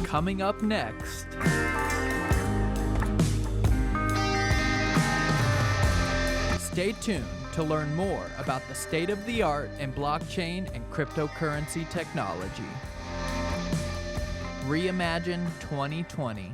coming up next. Stay tuned to learn more about the state of the art in blockchain and cryptocurrency technology. Reimagine 2020.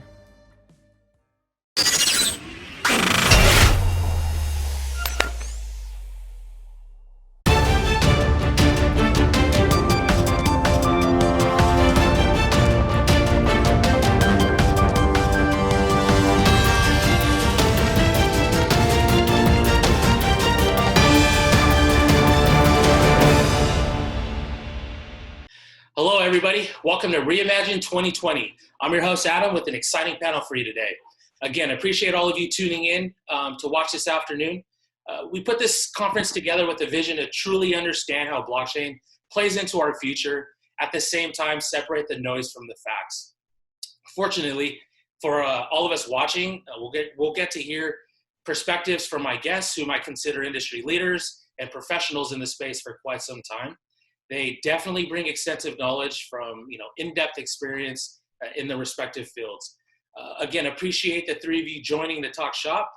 Hello, everybody. Welcome to Reimagine 2020. I'm your host, Adam, with an exciting panel for you today. Again, appreciate all of you tuning in to watch this afternoon. We put this conference together with a vision to truly understand how blockchain plays into our future, at the same time separate the noise from the facts. Fortunately, for all of us watching, we'll get to hear perspectives from my guests, whom I consider industry leaders and professionals in the space for quite some time. They definitely bring extensive knowledge from, in-depth experience in the respective fields. Again, appreciate the three of you joining the talk shop.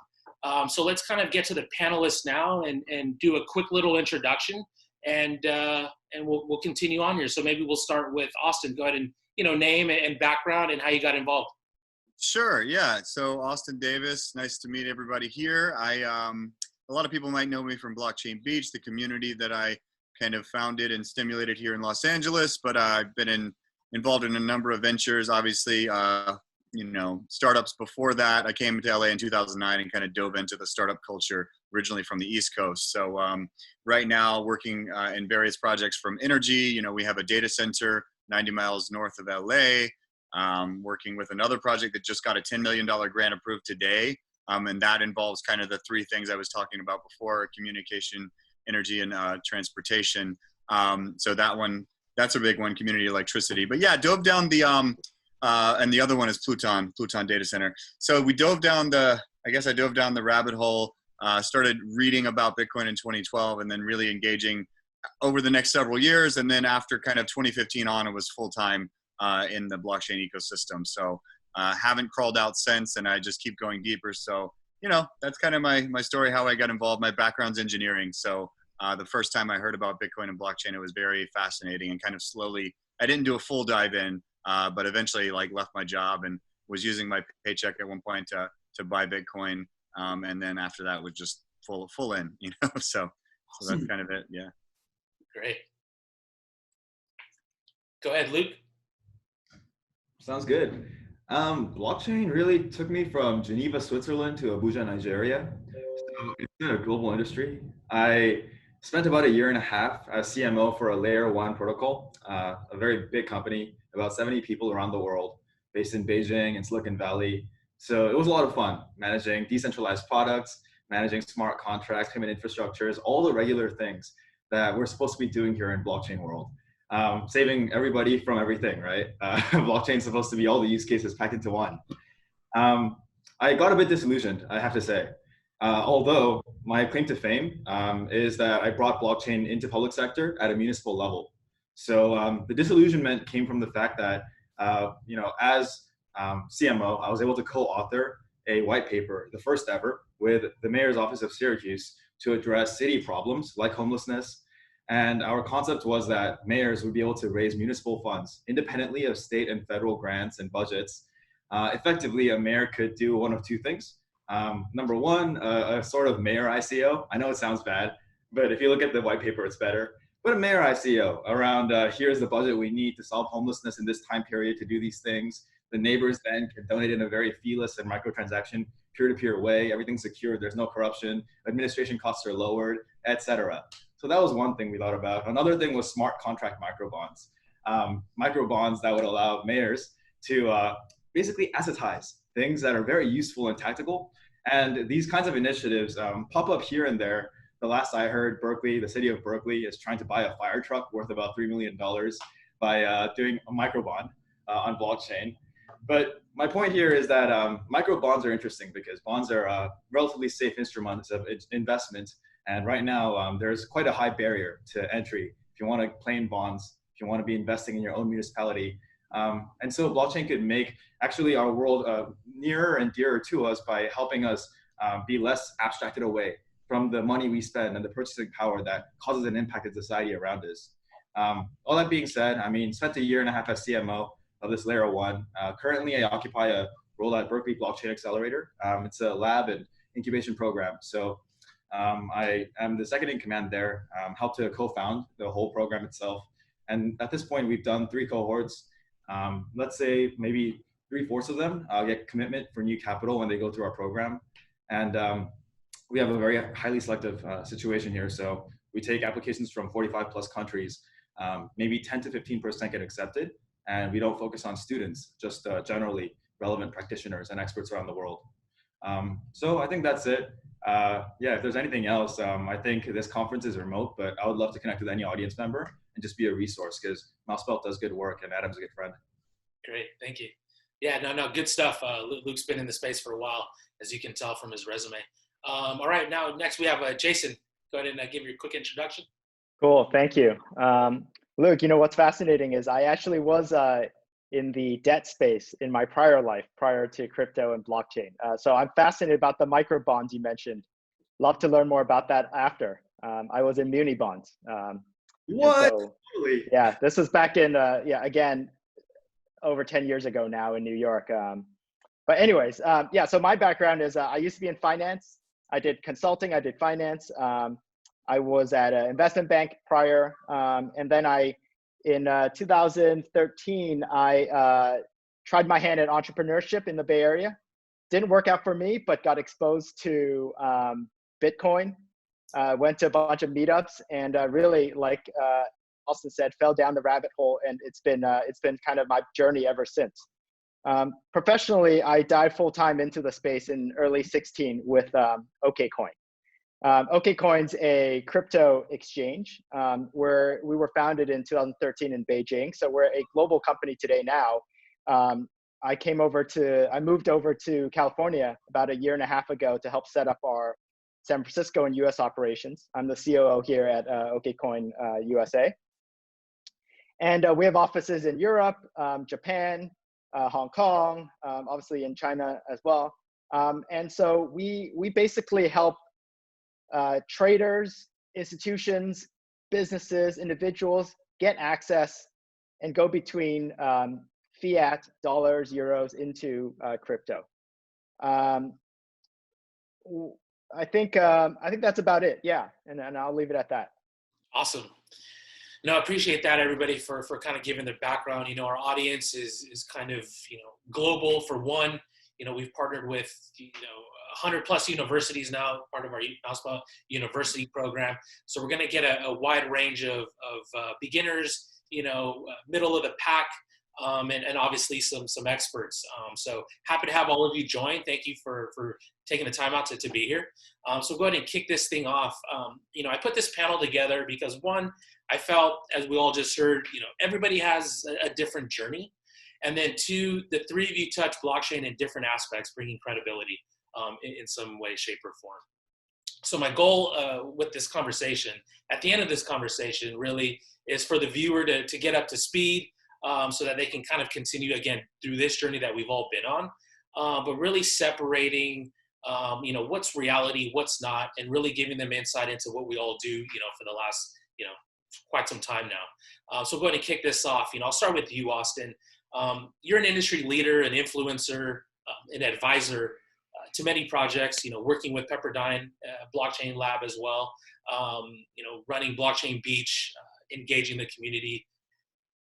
So let's kind of get to the panelists now and do a quick little introduction, and we'll continue on here. So maybe we'll start with Austin. Go ahead and name and background and how you got involved. Sure. Yeah. So Austin Davis. Nice to meet everybody here. A lot of people might know me from Blockchain Beach, the community that I kind of founded and stimulated here in Los Angeles, but I've been involved in a number of ventures, obviously, startups before that. I came to LA in 2009 and kind of dove into the startup culture, originally from the East Coast. So right now working in various projects from energy, we have a data center 90 miles north of LA, working with another project that just got a $10 million grant approved today. And that involves kind of the three things I was talking about before: communication, energy, and transportation. So that's a big one, community electricity. But yeah, dove down the, and the other one is Plouton Data Center. So we dove down I dove down the rabbit hole, started reading about Bitcoin in 2012, and then really engaging over the next several years. And then after kind of 2015 on, it was full-time in the blockchain ecosystem. So haven't crawled out since, and I just keep going deeper. So, that's kind of my story, how I got involved. My background's engineering. So the first time I heard about Bitcoin and blockchain, it was very fascinating, and kind of slowly, I didn't do a full dive in, but eventually left my job and was using my paycheck at one point to buy Bitcoin. And then after that was just full in, so that's kind of it. Yeah. Great. Go ahead, Luke. Sounds good. Blockchain really took me from Geneva, Switzerland to Abuja, Nigeria. So it's been a global industry. I spent about a year and a half as CMO for a layer 1 protocol, a very big company, about 70 people around the world, based in Beijing and Silicon Valley. So it was a lot of fun managing decentralized products, managing smart contracts, payment infrastructures, all the regular things that we're supposed to be doing here in blockchain world. Saving everybody from everything, right? Blockchain is supposed to be all the use cases packed into one. I got a bit disillusioned, I have to say. Although my claim to fame is that I brought blockchain into public sector at a municipal level. So the disillusionment came from the fact that, as CMO, I was able to co-author a white paper, the first ever, with the mayor's office of Syracuse to address city problems like homelessness. And our concept was that mayors would be able to raise municipal funds independently of state and federal grants and budgets. Effectively, a mayor could do one of two things. Number one, a sort of mayor ICO. I know it sounds bad, but if you look at the white paper, it's better. But a mayor ICO around here's the budget we need to solve homelessness in this time period to do these things. The neighbors then can donate in a very feeless and microtransaction, peer-to-peer way. Everything's secured. There's no corruption. Administration costs are lowered, etc. So that was one thing we thought about. Another thing was smart contract microbonds. Microbonds that would allow mayors to basically assetize things that are very useful and tactical. And these kinds of initiatives pop up here and there. The last I heard, Berkeley, the city of Berkeley, is trying to buy a fire truck worth about $3 million by doing a microbond on blockchain. But my point here is that micro bonds are interesting because bonds are relatively safe instruments of investment. And right now, there's quite a high barrier to entry. If you want to play in bonds, if you want to be investing in your own municipality, And so blockchain could make actually our world nearer and dearer to us by helping us be less abstracted away from the money we spend and the purchasing power that causes an impact in society around us. All that being said, I mean, spent a year and a half as CMO of this layer one. Currently, I occupy a role at Berkeley Blockchain Xcelerator. It's a lab and incubation program. So I am the second in command there, helped to co-found the whole program itself. And at this point, we've done 3 cohorts. Let's say maybe 3/4 of them get commitment for new capital when they go through our program. And we have a very highly selective situation here. So we take applications from 45 plus countries. Maybe 10 to 15% get accepted. And we don't focus on students, just generally relevant practitioners and experts around the world. So I think that's it. Yeah, if there's anything else, I think this conference is remote, but I would love to connect with any audience member and just be a resource because MouseBelt does good work and Adam's a good friend. Great, thank you. Yeah, no, good stuff. Luke's been in the space for a while, as you can tell from his resume. All right, now next we have Jason. Go ahead and give your quick introduction. Cool, thank you. Luke, you know what's fascinating is I actually was in the debt space in my prior life, prior to crypto and blockchain. So I'm fascinated about the micro bonds you mentioned. Love to learn more about that after. I was in muni bonds. What? So, yeah, this was back in, yeah, again, over 10 years ago now in New York. But anyways, yeah, so my background is I used to be in finance. I did consulting, I did finance. I was at an investment bank prior. And then in 2013, I tried my hand at entrepreneurship in the Bay Area. Didn't work out for me, but got exposed to Bitcoin. Went to a bunch of meetups and really, like Austin said, fell down the rabbit hole, and it's been kind of my journey ever since. Professionally, I dived full time into the space in early 16 with OKCoin. OKCoin's a crypto exchange where we were founded in 2013 in Beijing. So we're a global company today now. I moved over to California about a year and a half ago to help set up our San Francisco and US operations. I'm the COO here at OKCoin USA. And we have offices in Europe, Japan, Hong Kong, obviously in China as well. And so we basically help traders, institutions, businesses, individuals get access and go between fiat, dollars, euros into crypto. I think that's about it. Yeah, and I'll leave it at that. Awesome. No, I appreciate that, everybody, for kind of giving their background. You know, our audience is kind of, global. For one, we've partnered with, 100 plus universities now, part of our MouseBelt University program. So we're going to get a wide range of beginners, middle of the pack, and obviously some experts. So happy to have all of you join. Thank you for taking the time out to be here. So go ahead and kick this thing off. I put this panel together because one, I felt, as we all just heard, everybody has a different journey. And then two, the three of you touch blockchain in different aspects, bringing credibility in some way, shape, or form. So my goal with this conversation, at the end of this conversation, really is for the viewer to get up to speed so that they can kind of continue, again, through this journey that we've all been on, but really separating, what's reality, what's not, and really giving them insight into what we all do, for the last, quite some time now. So go ahead and kick this off. I'll start with you, Austin. You're an industry leader, an influencer, an advisor to many projects, working with Pepperdine Blockchain Lab as well, running Blockchain Beach, engaging the community.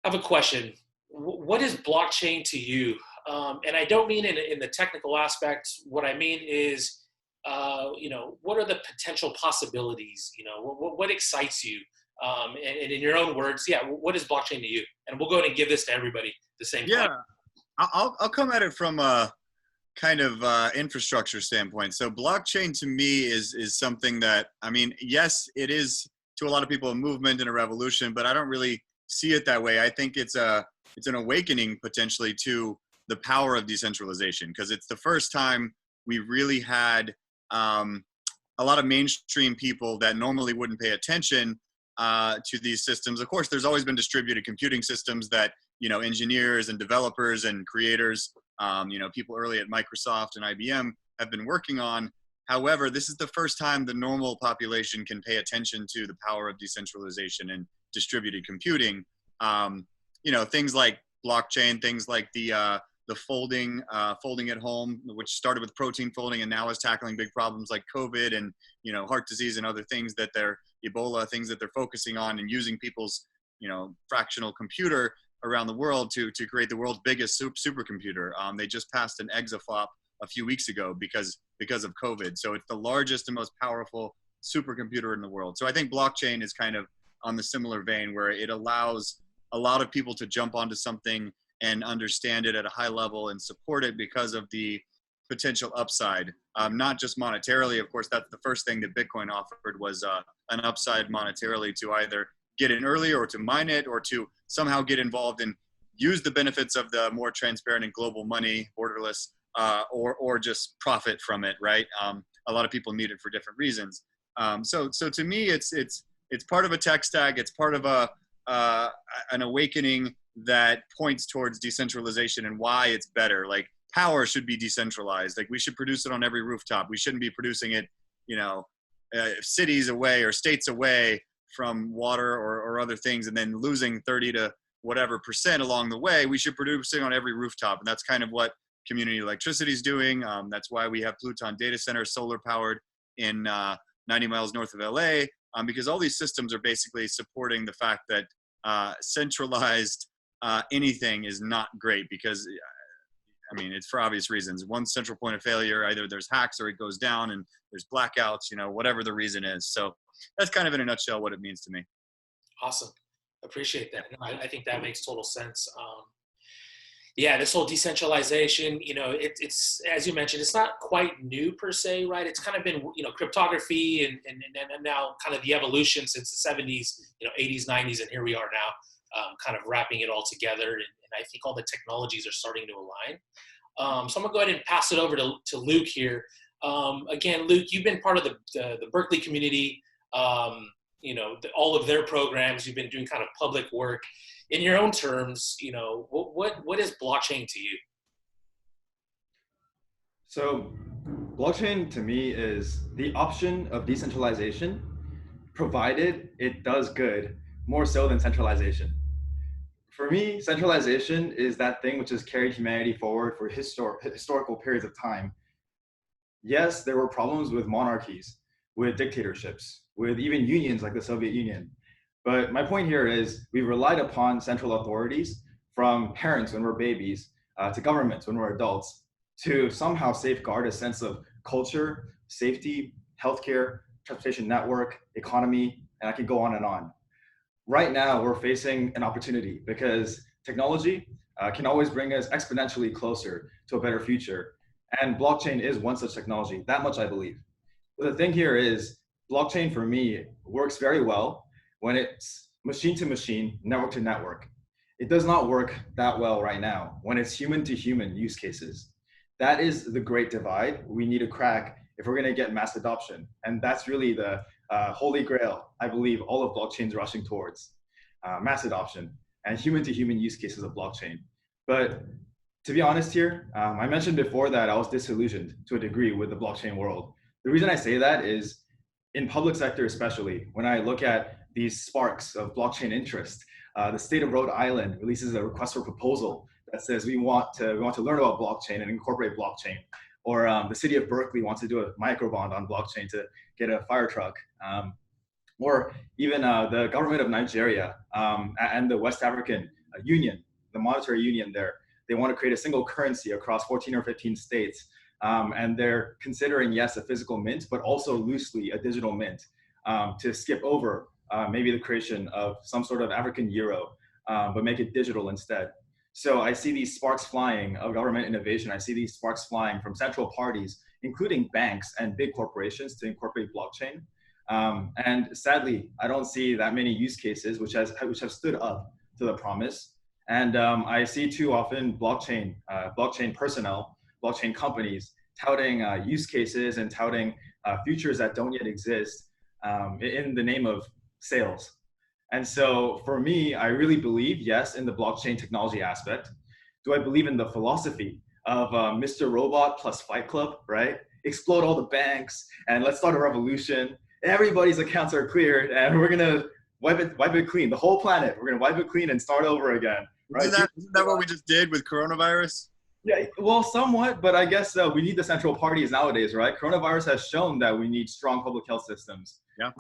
I have a question. What is blockchain to you? And I don't mean in the technical aspects. What I mean is, what are the potential possibilities? What excites you? And in your own words, what is blockchain to you? And we'll go ahead and give this to everybody at the same time. Yeah, I'll come at it from a kind of infrastructure standpoint. So blockchain to me is something that, yes, it is to a lot of people a movement and a revolution, but I don't really see it that way. I think it's an awakening potentially to the power of decentralization, because it's the first time we really had a lot of mainstream people that normally wouldn't pay attention to these systems. Of course, there's always been distributed computing systems that, engineers and developers and creators, people early at Microsoft and IBM have been working on. However, this is the first time the normal population can pay attention to the power of decentralization and distributed computing. Things like blockchain, things like the folding at home, which started with protein folding and now is tackling big problems like COVID and, heart disease and other things that Ebola, things that they're focusing on, and using people's, fractional computer around the world to create the world's biggest supercomputer. They just passed an exaflop a few weeks ago because of COVID. So it's the largest and most powerful supercomputer in the world. So I think blockchain is kind of on the similar vein, where it allows a lot of people to jump onto something and understand it at a high level and support it because of the potential upside, not just monetarily. Of course, that's the first thing that Bitcoin offered, was an upside monetarily to either get in early or to mine it or to somehow get involved and use the benefits of the more transparent and global money, borderless, or just profit from it, right? A lot of people need it for different reasons. So to me, it's part of a tech stack. It's part of an awakening that points towards decentralization and why it's better. Like, power should be decentralized. Like, we should produce it on every rooftop. We shouldn't be producing it, cities away or states away from water or other things, and then losing 30 to whatever % along the way. We should produce it on every rooftop. And that's kind of what community electricity is doing. That's why we have Plouton data centers, solar powered, in 90 miles north of LA, because all these systems are basically supporting the fact that centralized anything is not great, because it's for obvious reasons. One central point of failure, either there's hacks or it goes down and there's blackouts, whatever the reason is. So that's kind of in a nutshell what it means to me. Awesome. Appreciate that. No, I think that makes total sense. Yeah, this whole decentralization, it's, as you mentioned, it's not quite new per se, right? It's kind of been, cryptography and now kind of the evolution since the 70s, 80s, 90s, and here we are now, kind of wrapping it all together. And I think all the technologies are starting to align. So I'm gonna go ahead and pass it over to Luke here. Again, Luke, you've been part of the Berkeley community, all of their programs. You've been doing kind of public work. In your own terms, what is blockchain to you? So blockchain to me is the option of decentralization, provided it does good, more so than centralization. For me, centralization is that thing which has carried humanity forward for historical periods of time. Yes, there were problems with monarchies, with dictatorships, with even unions like the Soviet Union. But my point here is we've relied upon central authorities, from parents when we're babies to governments when we're adults, to somehow safeguard a sense of culture, safety, healthcare, transportation network, economy, and I could go on and on. Right now, we're facing an opportunity because technology can always bring us exponentially closer to a better future. And blockchain is one such technology, that much I believe. But the thing here is, blockchain for me works very well when it's machine to machine, network to network. It does not work that well right now when it's human to human use cases. That is the great divide we need to crack if we're gonna get mass adoption. And that's really the holy grail, I believe all of blockchain's rushing towards, mass adoption and human to human use cases of blockchain. But to be honest here, I mentioned before that I was disillusioned to a degree with the blockchain world. The reason I say that is in public sector, especially when I look at these sparks of blockchain interest, the state of Rhode Island releases a request for proposal that says we want to learn about blockchain and incorporate blockchain. Or the city of Berkeley wants to do a microbond on blockchain to get a fire truck. Or even the government of Nigeria and the West African Union, the monetary union there, they want to create a single currency across 14 or 15 states. And they're considering, yes, a physical mint, but also loosely a digital mint to skip over maybe the creation of some sort of African euro, but make it digital instead. So I see these sparks flying of government innovation. I see these sparks flying from central parties, including banks and big corporations, to incorporate blockchain. And sadly, I don't see that many use cases which have stood up to the promise. And I see too often blockchain personnel, blockchain companies touting use cases and touting futures that don't yet exist in the name of sales. And so for me, I really believe, yes, in the blockchain technology aspect. Do I believe in the philosophy of Mr. Robot plus Fight Club, right? Explode all the banks and let's start a revolution. Everybody's accounts are cleared and we're gonna wipe it clean. The whole planet, we're gonna wipe it clean and start over again, right? Isn't that what we just did with coronavirus? Yeah, well, somewhat, but I guess we need the central parties nowadays, right? Coronavirus has shown that we need strong public health systems. Yeah.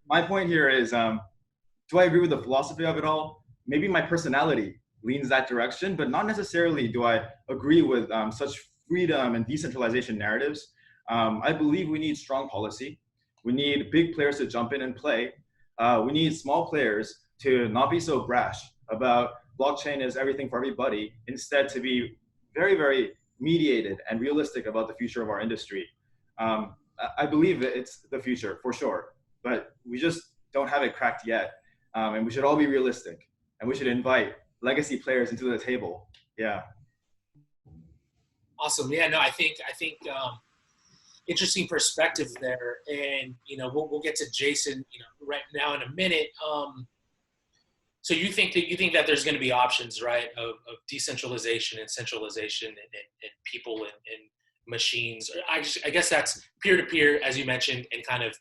My point here is, do I agree with the philosophy of it all? Maybe my personality leans that direction, but not necessarily do I agree with such freedom and decentralization narratives. I believe we need strong policy. We need big players to jump in and play. We need small players to not be so brash about blockchain is everything for everybody, instead to be very, very mediated and realistic about the future of our industry. I believe it's the future for sure, but we just don't have it cracked yet. And we should all be realistic, and we should invite legacy players into the table. Yeah. Awesome. Yeah, no, I think interesting perspective there. And, we'll get to Jason, right now in a minute. So you think that there's going to be options, right, of decentralization and centralization and people and machines. I guess that's peer-to-peer, as you mentioned, and kind of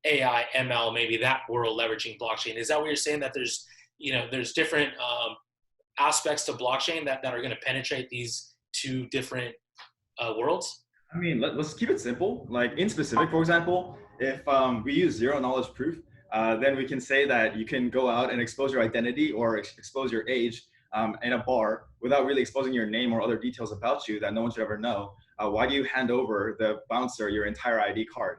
AI, ML, maybe that world leveraging blockchain. Is that what you're saying, that there's different aspects to blockchain that are going to penetrate these two different worlds? I mean, let's keep it simple. Like in specific, for example, if we use zero knowledge proof, then we can say that you can go out and expose your identity or expose your age in a bar without really exposing your name or other details about you that no one should ever know. Why do you hand over the bouncer your entire ID card?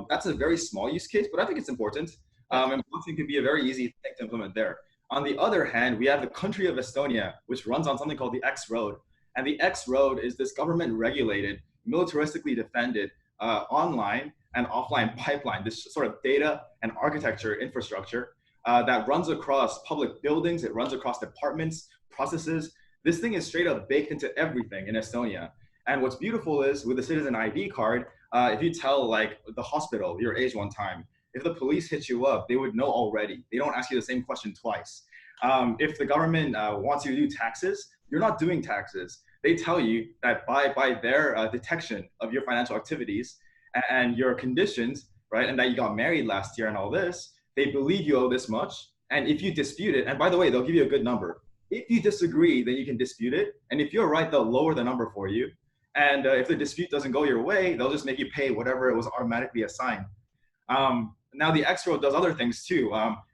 That's a very small use case, but I think it's important. And blockchain could be a very easy thing to implement there. On the other hand, we have the country of Estonia, which runs on something called the X Road. And the X Road is this government regulated, militaristically defended online and offline pipeline, this sort of data and architecture infrastructure that runs across public buildings. It runs across departments, processes. This thing is straight up baked into everything in Estonia. And what's beautiful is with the citizen ID card, if you tell like the hospital your age one time, if the police hit you up, they would know already. They don't ask you the same question twice. If the government wants you to do taxes, you're not doing taxes. They tell you that by their detection of your financial activities and your conditions, right, and that you got married last year and all this, they believe you owe this much. And if you dispute it, and by the way, they'll give you a good number. If you disagree, then you can dispute it. And if you're right, they'll lower the number for you. And if the dispute doesn't go your way, they'll just make you pay whatever it was automatically assigned. Now the X-Road does other things too.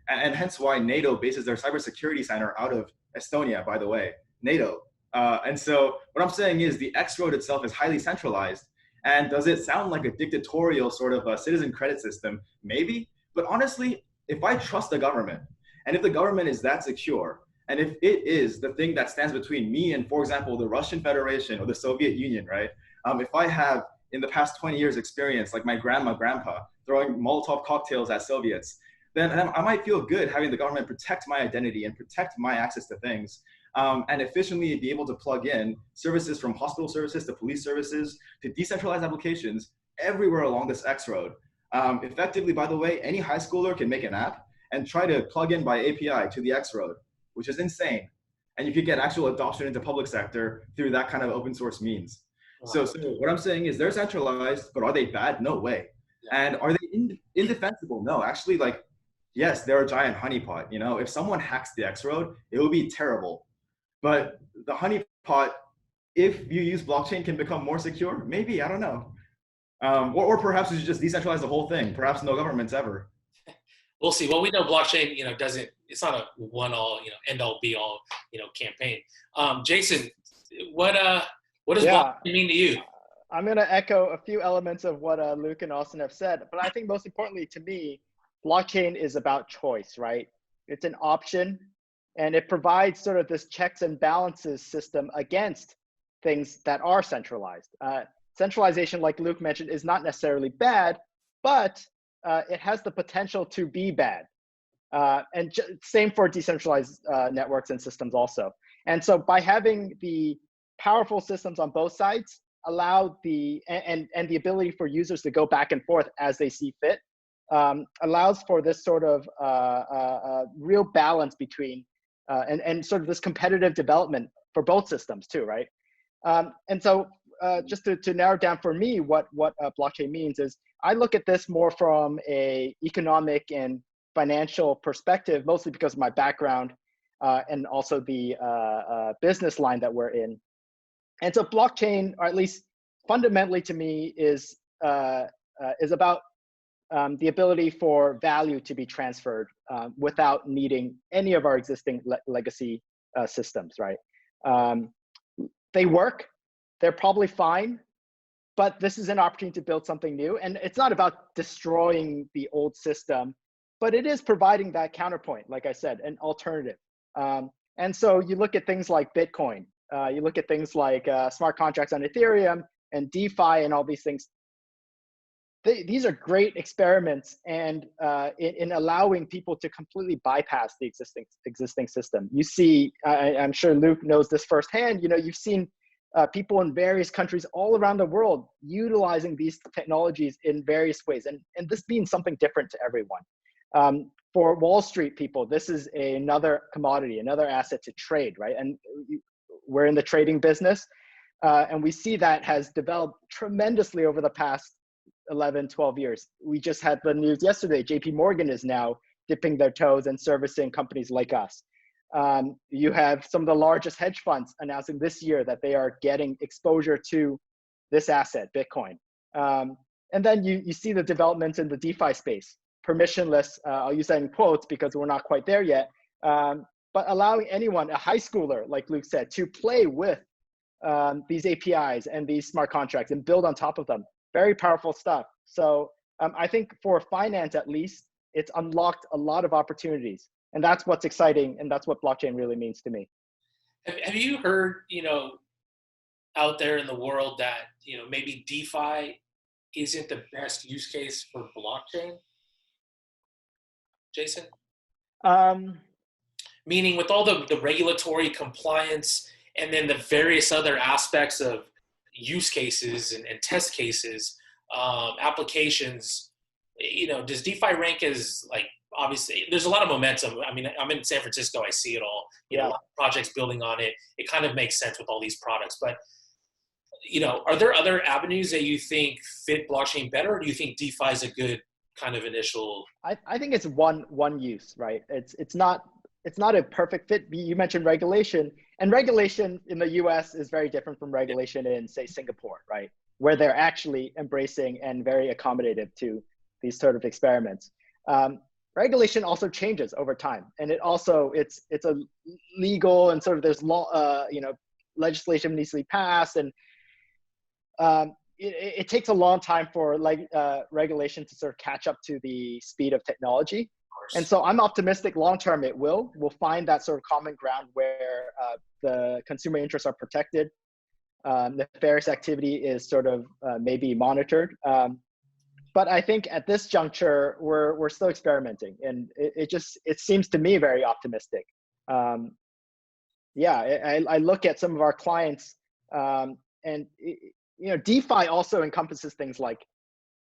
And hence why NATO bases their cybersecurity center out of Estonia, by the way, NATO. And so what I'm saying is the X-Road itself is highly centralized. And does it sound like a dictatorial sort of a citizen credit system? Maybe. But honestly, if I trust the government, and if the government is that secure, and if it is the thing that stands between me and, for example, the Russian Federation or the Soviet Union, right? If I have, in the past 20 years experience, like my grandpa throwing Molotov cocktails at Soviets, then I might feel good having the government protect my identity and protect my access to things. And efficiently be able to plug in services from hospital services to police services to decentralized applications everywhere along this X road. Effectively, by the way, any high schooler can make an app and try to plug in by API to the X road, which is insane. And you could get actual adoption into public sector through that kind of open source means. Wow. So what I'm saying is they're centralized, but are they bad? No way. Yeah. And are they indefensible? No, actually, like, yes, they're a giant honeypot. You know, if someone hacks the X road, it would be terrible. But the honeypot, if you use blockchain, can become more secure. Maybe, I don't know. Or perhaps we should just decentralize the whole thing. Perhaps no governments ever. We'll see. Well, we know blockchain, it's not a one-all, end all be all, campaign. Jason, what does blockchain mean to you? I'm going to echo a few elements of what Luke and Austin have said, but I think most importantly to me, blockchain is about choice, right? It's an option, and it provides sort of this checks and balances system against things that are centralized. Centralization, like Luke mentioned, is not necessarily bad, but it has the potential to be bad. And same for decentralized networks and systems also. And so by having the powerful systems on both sides, allow the ability for users to go back and forth as they see fit, allows for this sort of real balance between and sort of this competitive development for both systems too, right? And so just to narrow down for me what blockchain means is I look at this more from a economic and financial perspective, mostly because of my background and also the business line that we're in. And so blockchain, or at least fundamentally to me, is about the ability for value to be transferred without needing any of our existing legacy systems, right? They work, they're probably fine, but this is an opportunity to build something new. And it's not about destroying the old system, but it is providing that counterpoint, like I said, an alternative. And so you look at things like Bitcoin, you look at things like smart contracts on Ethereum and DeFi and all these things. These are great experiments and in allowing people to completely bypass the existing system. You see, I'm sure Luke knows this firsthand, you've seen people in various countries all around the world utilizing these technologies in various ways, and this means something different to everyone. For Wall Street people, this is another commodity, another asset to trade, right? And we're in the trading business, and we see that has developed tremendously over the past 11, 12 years. We just had the news yesterday, JP Morgan is now dipping their toes and servicing companies like us. You have some of the largest hedge funds announcing this year that they are getting exposure to this asset, Bitcoin. And then you see the developments in the DeFi space, permissionless, I'll use that in quotes because we're not quite there yet, but allowing anyone, a high schooler, like Luke said, to play with these APIs and these smart contracts and build on top of them. Very powerful stuff. So I think for finance, at least, it's unlocked a lot of opportunities. And that's what's exciting. And that's what blockchain really means to me. Have you heard, out there in the world that, maybe DeFi isn't the best use case for blockchain? Jason? Meaning with all the regulatory compliance and then the various other aspects of use cases and test cases, applications, does DeFi rank as, like, obviously there's a lot of momentum. I mean, I'm in San Francisco, I see it all, a lot of projects building on it. It kind of makes sense with all these products, but, are there other avenues that you think fit blockchain better? Or do you think DeFi is a good kind of initial? I think it's one use, right? It's not a perfect fit. You mentioned regulation, and regulation in the US is very different from regulation in, say, Singapore, right? Where they're actually embracing and very accommodative to these sort of experiments. Regulation also changes over time, and it's a legal and sort of there's law, legislation needs to be passed, and it takes a long time for regulation to sort of catch up to the speed of technology. And so I'm optimistic long-term we'll find that sort of common ground where the consumer interests are protected. Nefarious activity is sort of maybe monitored. But I think at this juncture, we're still experimenting, and it seems to me very optimistic. I look at some of our clients, and DeFi also encompasses things like,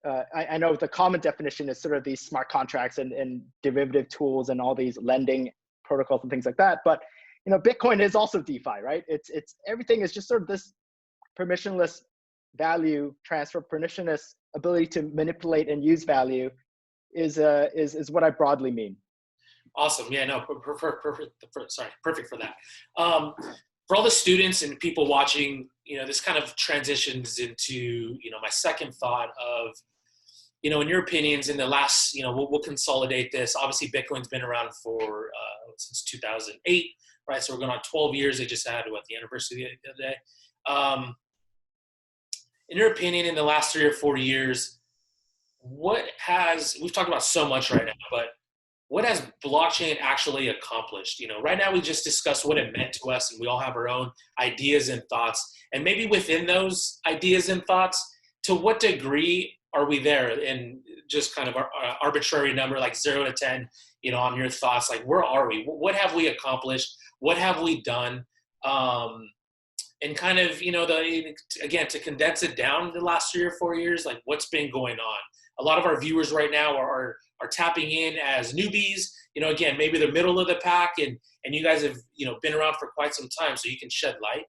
I know the common definition is sort of these smart contracts and derivative tools and all these lending protocols and things like that. But Bitcoin is also DeFi, right? It's everything is just sort of this permissionless value transfer, permissionless ability to manipulate and use value is what I broadly mean. Awesome. Yeah, no, perfect for that. For all the students and people watching, this kind of transitions into, my second thought of, in your opinions, in the last, we'll consolidate this. Obviously, Bitcoin's been around for since 2008, right? So we're going on 12 years. They just had the anniversary the other day. In your opinion, in the last 3 or 4 years, we've talked about so much right now, but what has blockchain actually accomplished? Right now we just discussed what it meant to us, and we all have our own ideas and thoughts. And maybe within those ideas and thoughts, to what degree are we there? And just kind of our arbitrary number, like 0 to 10, on your thoughts, like where are we? What have we accomplished? What have we done? And kind of, again, to condense it down the last 3 or 4 years, like what's been going on? a lot of our viewers right now are tapping in as newbies. You know, again, maybe they're middle of the pack, and you guys have, you know, been around for quite some time, so you can shed light.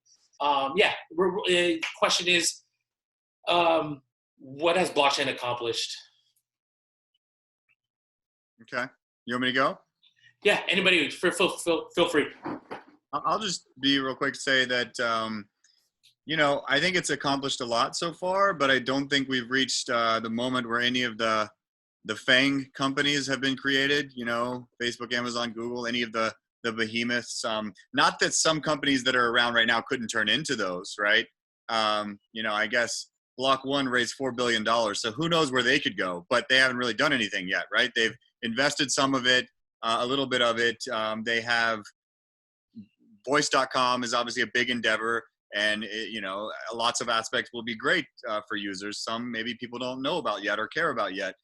Question is, what has blockchain accomplished? Okay, you want me to go? Yeah, anybody, feel free. I'll just be real quick to say that, you know, I think it's accomplished a lot so far, but I don't think we've reached the moment where any of the FANG companies have been created, you know, Facebook, Amazon, Google, any of the behemoths. Not that some companies that are around right now couldn't turn into those, right? You know, I guess Block One raised $4 billion, so who knows where they could go, but they haven't really done anything yet, right? They've invested some of it, a little bit of it. They have voice.com is obviously a big endeavor, and you know, lots of aspects will be great for users. Some maybe people don't know about yet or care about yet.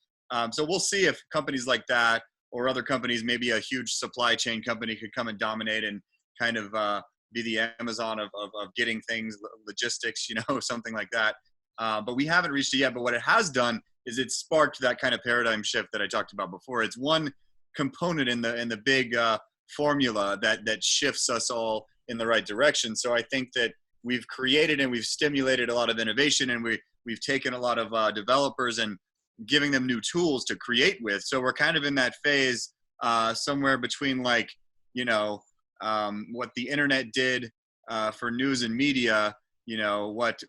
So we'll see if companies like that or other companies, maybe a huge supply chain company could come and dominate and kind of be the Amazon of getting things, logistics, you know, something like that. But we haven't reached it yet. But what it has done is it sparked that kind of paradigm shift that I talked about before. It's one component in the big formula that shifts us all in the right direction. So I think that we've created and we've stimulated a lot of innovation, and we've taken a lot of developers and giving them new tools to create with. So we're kind of in that phase somewhere between, like, you know, what the internet did for news and media, you know, what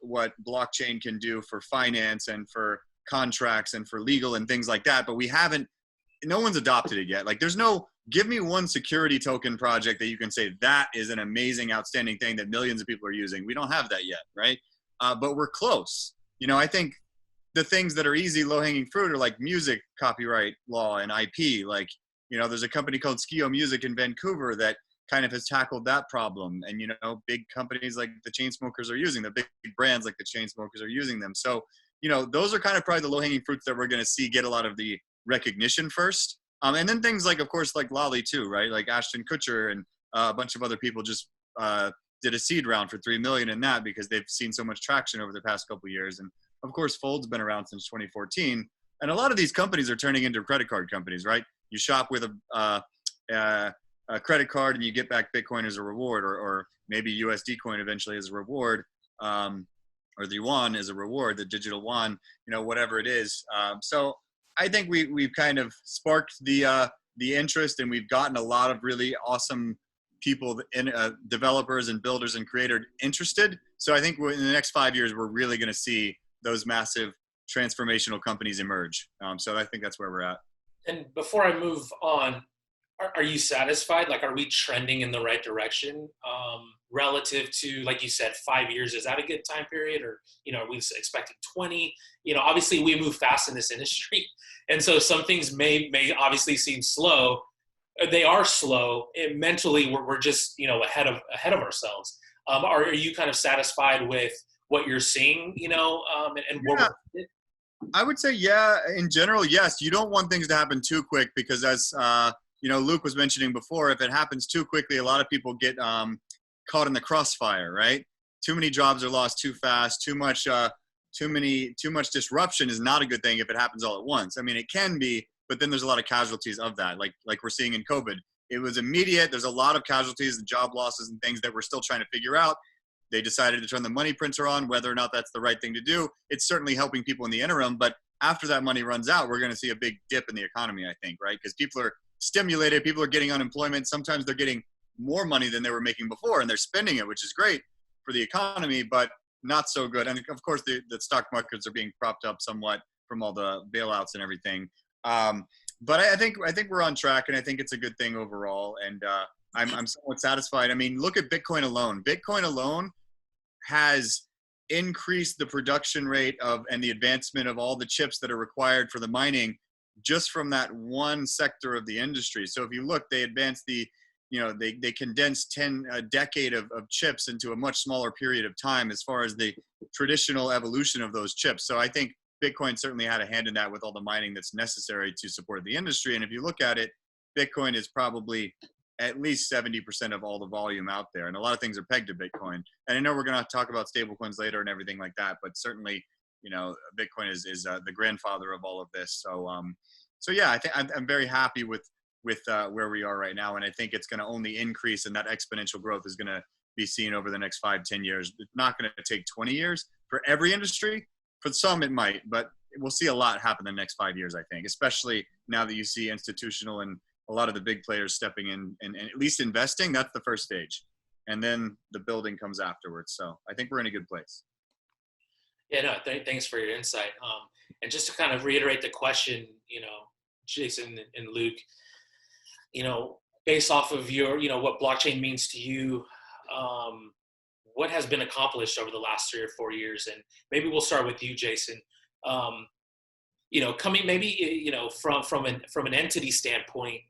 blockchain can do for finance and for contracts and for legal and things like that. But no one's adopted it yet. Like, there's no, give me one security token project that you can say that is an amazing, outstanding thing that millions of people are using. We don't have that yet, right? But we're close. You know, I think the things that are easy, low-hanging fruit are like music copyright law and IP. Like, you know, there's a company called Skio Music in Vancouver that kind of has tackled that problem. And, you know, big companies like the Chainsmokers are using them. Big brands like the Chainsmokers are using them. So, you know, those are kind of probably the low-hanging fruits that we're going to see get a lot of the recognition first. And then things like, of course, like Lolly too, right? Like Ashton Kutcher and a bunch of other people just did a seed round for $3 million in that because they've seen so much traction over the past couple of years. And of course, Fold's been around since 2014. And a lot of these companies are turning into credit card companies, right? You shop with a credit card and you get back Bitcoin as a reward, or maybe USD coin eventually as a reward, or the yuan as a reward, the digital yuan, you know, whatever it is. So I think we've kind of sparked the interest, and we've gotten a lot of really awesome people, developers and builders and creators interested. So I think in the next 5 years, we're really going to see those massive transformational companies emerge. So I think that's where we're at. And before I move on, are you satisfied? Like, are we trending in the right direction relative to, like you said, 5 years? Is that a good time period? Or, you know, are we expecting 20? You know, obviously we move fast in this industry. And so some things may obviously seem slow. They are slow. And mentally, we're just, you know, ahead of ourselves. Are you kind of satisfied with what you're seeing, you know, and what we're... I would say, yeah, in general, yes. You don't want things to happen too quick because, as you know, Luke was mentioning before, if it happens too quickly, a lot of people get caught in the crossfire, right? Too many jobs are lost too fast. Too much disruption is not a good thing if it happens all at once. I mean, it can be, but then there's a lot of casualties of that, like we're seeing in COVID. It was immediate. There's a lot of casualties and job losses and things that we're still trying to figure out. They decided to turn the money printer on, whether or not that's the right thing to do. It's certainly helping people in the interim, but after that money runs out, we're going to see a big dip in the economy, I think, right? Because people are stimulated, people are getting unemployment. Sometimes they're getting more money than they were making before, and they're spending it, which is great for the economy, but not so good. And of course, the stock markets are being propped up somewhat from all the bailouts and everything. But I think we're on track, and I think it's a good thing overall. And I'm somewhat satisfied. I mean, look at Bitcoin alone. Bitcoin alone has increased the production rate of and the advancement of all the chips that are required for the mining just from that one sector of the industry. So if you look, they advanced they condensed a decade of chips into a much smaller period of time as far as the traditional evolution of those chips. So I think Bitcoin certainly had a hand in that with all the mining that's necessary to support the industry. And if you look at it, Bitcoin is probably at least 70% of all the volume out there. And a lot of things are pegged to Bitcoin. And I know we're going to talk about stablecoins later and everything like that, but certainly Bitcoin is the grandfather of all of this. So yeah, I think I'm very happy with where we are right now, and I think it's going to only increase, and that exponential growth is going to be seen over the next 5-10 years. It's not going to take 20 years for every industry. For some, it might, but we'll see a lot happen in the next 5 years, I think, especially now that you see institutional and a lot of the big players stepping in and at least investing. That's the first stage, and then the building comes afterwards. So I think we're in a good place. Yeah, no, thanks for your insight. And just to kind of reiterate the question, Jason and Luke, based off of your, what blockchain means to you, what has been accomplished over the last 3 or 4 years? And maybe we'll start with you, Jason. Coming maybe, from an entity standpoint,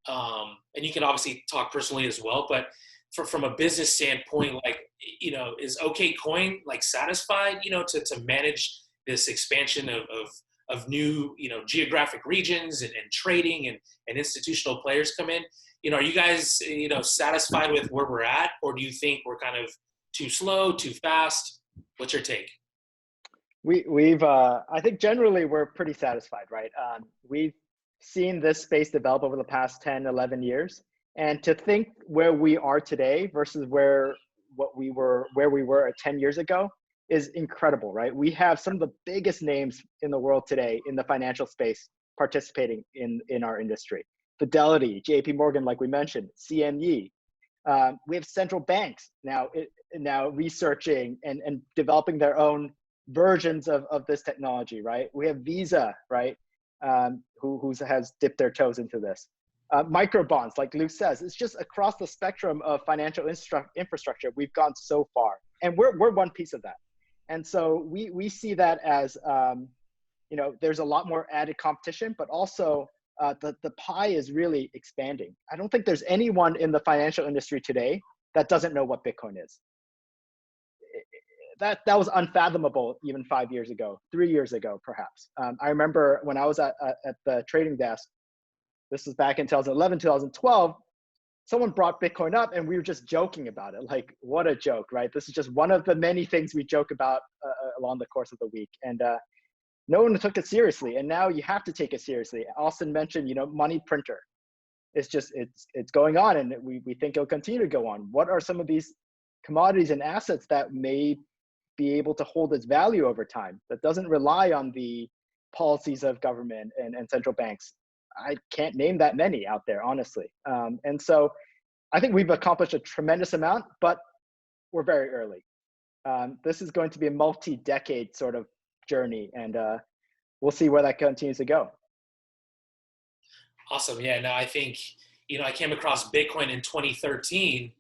and you can obviously talk personally as well, but from a business standpoint, like, is OKCoin like satisfied, to manage this expansion of new, geographic regions and trading and institutional players come in? Are you guys, satisfied with where we're at, or do you think we're kind of too slow, too fast? What's your take? We've I think generally we're pretty satisfied, right? We've seen this space develop over the past 10, 11 years. And to think where we are today versus where we were 10 years ago is incredible, right? We have some of the biggest names in the world today in the financial space participating in our industry. Fidelity, JP Morgan, like we mentioned, CME. We have central banks now researching and developing their own versions of this technology, right? We have Visa, right, who has dipped their toes into this. Micro bonds, like Luke says, it's just across the spectrum of financial infrastructure. We've gone so far, and we're one piece of that. And so we see that as, there's a lot more added competition, but also the pie is really expanding. I don't think there's anyone in the financial industry today that doesn't know what Bitcoin is. That was unfathomable even 5 years ago, 3 years ago, perhaps. I remember when I was at the trading desk, this was back in 2011, 2012, someone brought Bitcoin up and we were just joking about it. Like, what a joke, right? This is just one of the many things we joke about along the course of the week. And no one took it seriously. And now you have to take it seriously. Austin mentioned, money printer. It's just, it's going on, and we think it'll continue to go on. What are some of these commodities and assets that may be able to hold its value over time, that doesn't rely on the policies of government and central banks? I can't name that many out there, honestly. And so I think we've accomplished a tremendous amount, but we're very early. This is going to be a multi-decade sort of journey, and we'll see where that continues to go. Awesome. Yeah, no, I think, I came across Bitcoin in 2013.